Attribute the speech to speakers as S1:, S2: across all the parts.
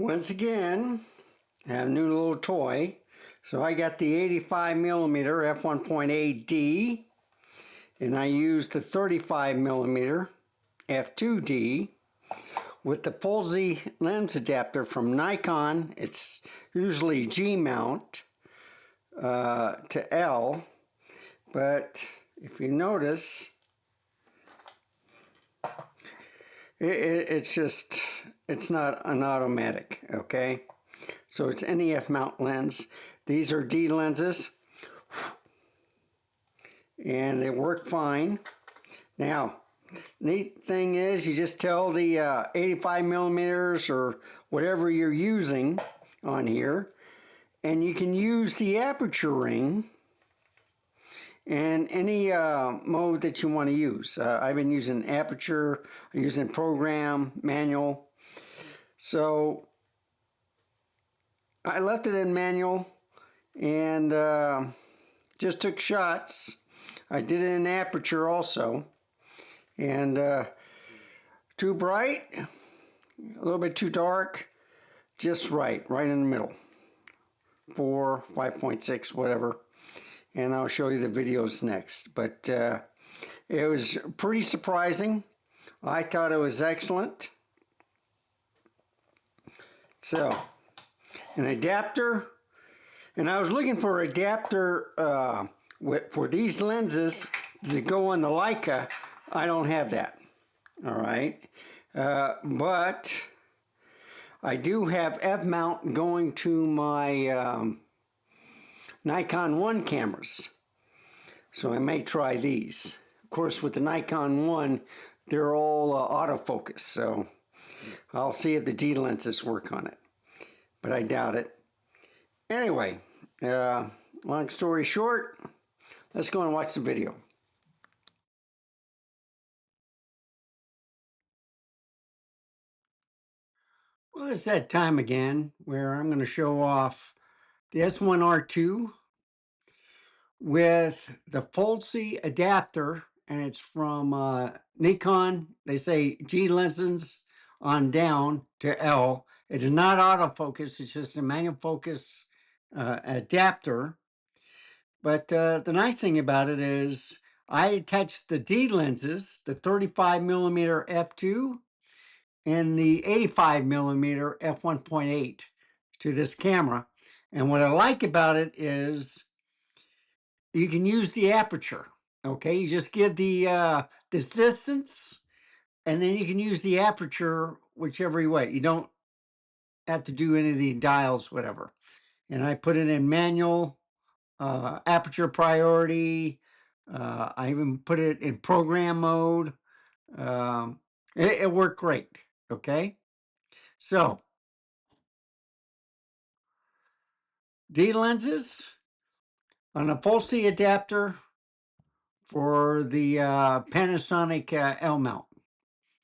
S1: Once again, I have a new little toy. So I got the 85mm f1.8D and I used the 35mm f2D with the Pholsy lens adapter from Nikon. It's usually G mount to L, but if you notice, it's not an automatic, okay? So it's NEF mount lens. These are D lenses, and they work fine. Now, neat thing is, you just tell the 85mm or whatever you're using on here, and you can use the aperture ring in any mode that you want to use. I've been using aperture, I'm using program, manual. So I left it in manual and just took shots. I did it in aperture also. And too bright, a little bit too dark, just right in the middle. 4, 5.6, whatever. And I'll show you the videos next. But it was pretty surprising. I thought it was excellent. So, an adapter, and I was looking for an adapter for these lenses to go on the Leica. I don't have that, all right, but I do have F-mount going to my Nikon 1 cameras, so I may try these. Of course, with the Nikon 1, they're all autofocus, so I'll see if the D lenses work on it, but I doubt it. Anyway, long story short, let's go and watch the video. Well, it's that time again where I'm going to show off the S1R2 with the Pholsy adapter, and it's from Nikon. They say G lenses on down to L. It is not autofocus, it's just a manual focus adapter. But the nice thing about it is I attached the D lenses, the 35mm f2 and the 85mm f1.8 to this camera. And what I like about it is you can use the aperture. Okay, you just give the this distance, and then you can use the aperture whichever way. You don't have to do any of the dials, whatever. And I put it in manual, aperture priority. I even put it in program mode. It worked great. Okay, so D lenses on a Pholsy adapter for the Panasonic L mount.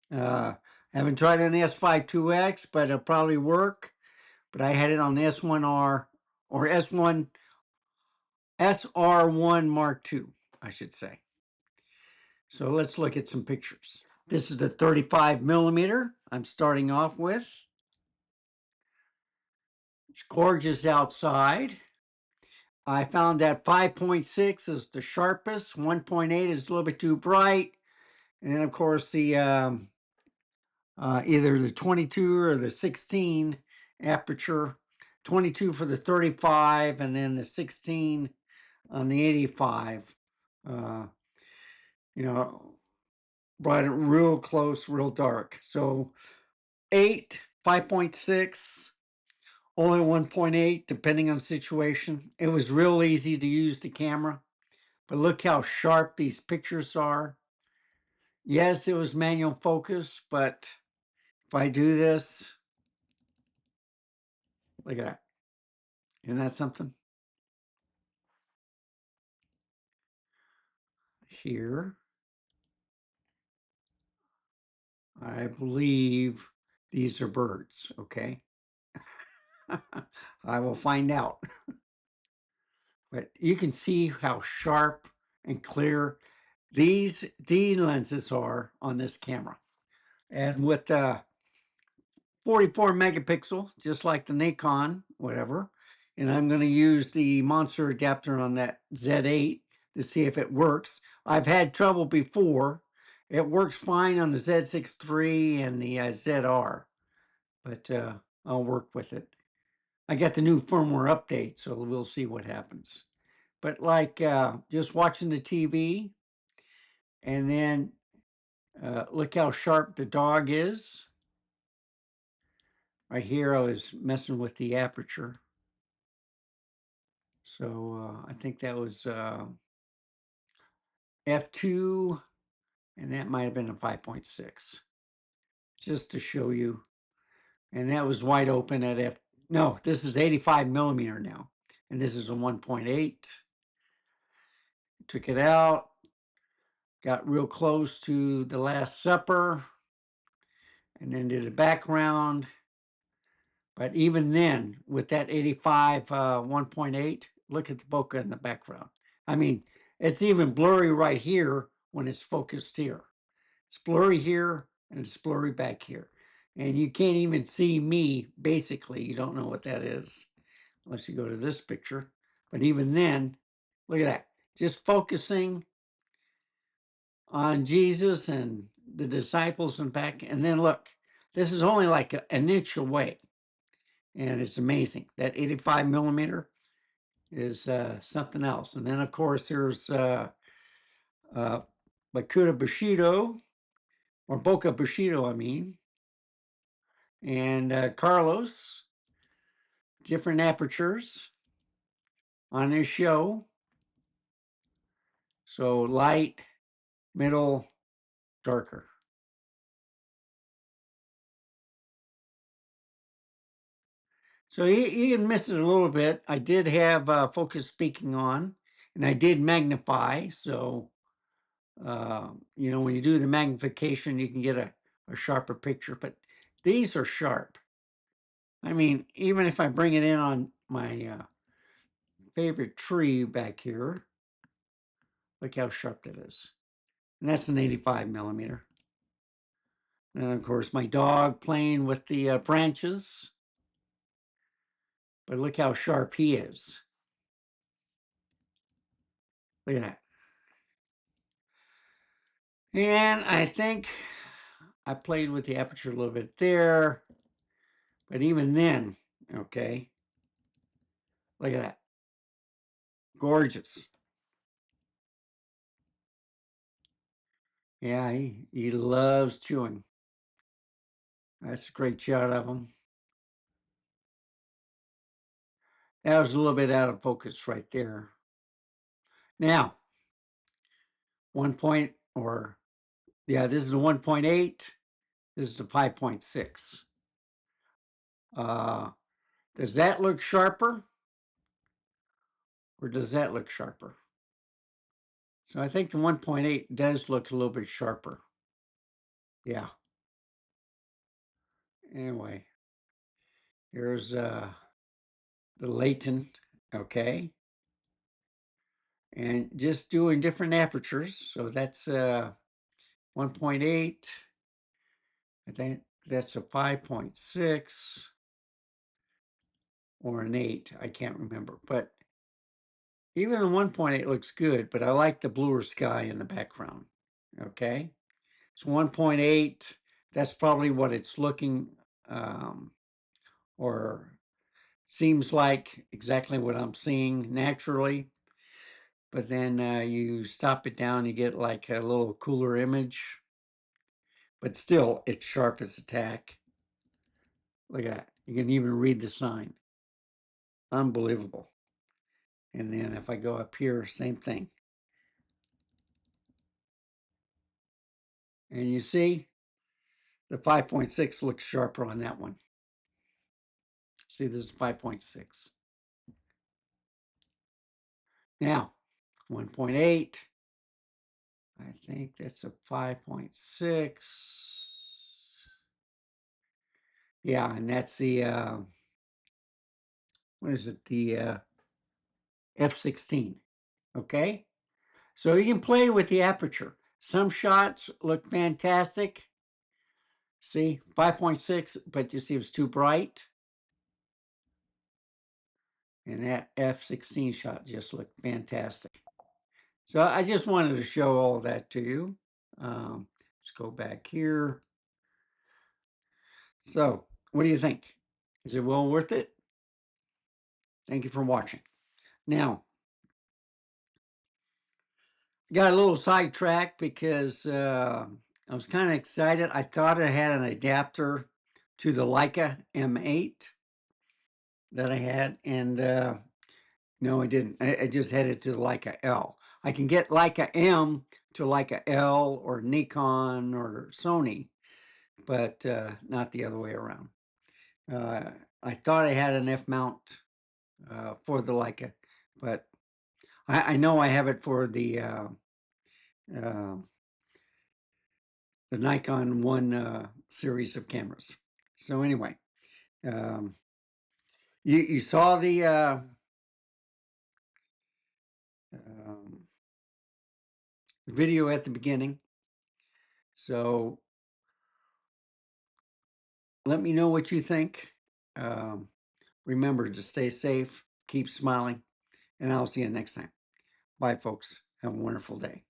S1: Haven't tried it on the S5 IIX, but it'll probably work. But I had it on the S1R or S1 SR1 Mark II, I should say. So let's look at some pictures. This is the 35mm I'm starting off with. It's gorgeous outside. I found that 5.6 is the sharpest, 1.8 is a little bit too bright, and then of course the either the 22 or the 16 aperture, 22 for the 35 and then the 16 on the 85. You know, brought it real close, real dark. So 8, 5.6, only 1.8, depending on the situation. It was real easy to use the camera, but look how sharp these pictures are. Yes, it was manual focus, but if I do this, look at that. Isn't that something? Here, I believe these are birds, okay? I will find out. But you can see how sharp and clear these D lenses are on this camera. And with the 44 megapixel, just like the Nikon, whatever. And I'm going to use the monster adapter on that Z8 to see if it works. I've had trouble before. It works fine on the Z6 III and the ZR, but I'll work with it. I got the new firmware update, so we'll see what happens. But like just watching the TV, and then look how sharp the dog is. Right here, I was messing with the aperture. So I think that was F2, and that might have been a 5.6, just to show you. And that was wide open at F. No, this is 85 millimeter now, and this is a 1.8. Took it out, got real close to the Last Supper, and then did a background. But even then, with that 85 1.8, look at the bokeh in the background. I mean, it's even blurry right here when it's focused here. It's blurry here and it's blurry back here. And you can't even see me, basically. You don't know what that is unless you go to this picture. But even then, look at that. Just focusing on Jesus and the disciples and back. And then look, this is only like an inch away. And it's amazing. That 85 millimeter is something else. And then, of course, there's Bakuda Bushido, or Boca Bushido, I mean, and Carlos, different apertures on his show. So light, middle, darker. So you can miss it a little bit. I did have focus speaking on, and I did magnify. So, you know, when you do the magnification, you can get a sharper picture. But these are sharp. I mean, even if I bring it in on my favorite tree back here, look how sharp that is. And that's an 85 millimeter. And of course, my dog playing with the branches. But look how sharp he is. Look at that. And I think I played with the aperture a little bit there. But even then, okay, look at that. Gorgeous. Yeah, he loves chewing. That's a great shot of him. That was a little bit out of focus right there. Now, 1 point, or yeah, this is the 1.8. This is the 5.6. Does that look sharper? Or does that look sharper? So I think the 1.8 does look a little bit sharper. Yeah. Anyway, here's the Leighton, okay? And just doing different apertures. So that's 1.8. I think that's a 5.6 or an 8. I can't remember. But even the 1.8 looks good, but I like the bluer sky in the background. Okay. It's 1.8. That's probably what it's looking or seems like exactly what I'm seeing naturally. But then you stop it down, you get like a little cooler image. But still, it's sharp as a tack. Look at that. You can even read the sign. Unbelievable. And then if I go up here, same thing. And you see, the 5.6 looks sharper on that one. See, this is 5.6. Now, 1.8. I think that's a 5.6. Yeah, and that's the, what is it? The F16. Okay. So you can play with the aperture. Some shots look fantastic. See, 5.6, but you see it was too bright. And that F16 shot just looked fantastic. So I just wanted to show all that to you. Let's go back here. So what do you think? Is it well worth it? Thank you for watching. Now, got a little sidetracked because I was kind of excited. I thought I had an adapter to the Leica M8 that I had, and no, I didn't. I just had it to the Leica L. I can get Leica M to Leica L or Nikon or Sony, but not the other way around. I thought I had an F mount for the Leica, but I know I have it for uh, the Nikon one series of cameras. So anyway, um, you saw um, video at the beginning. So let me know what you think. Um, remember to stay safe, keep smiling, and I'll see you next time. Bye, folks. Have a wonderful day.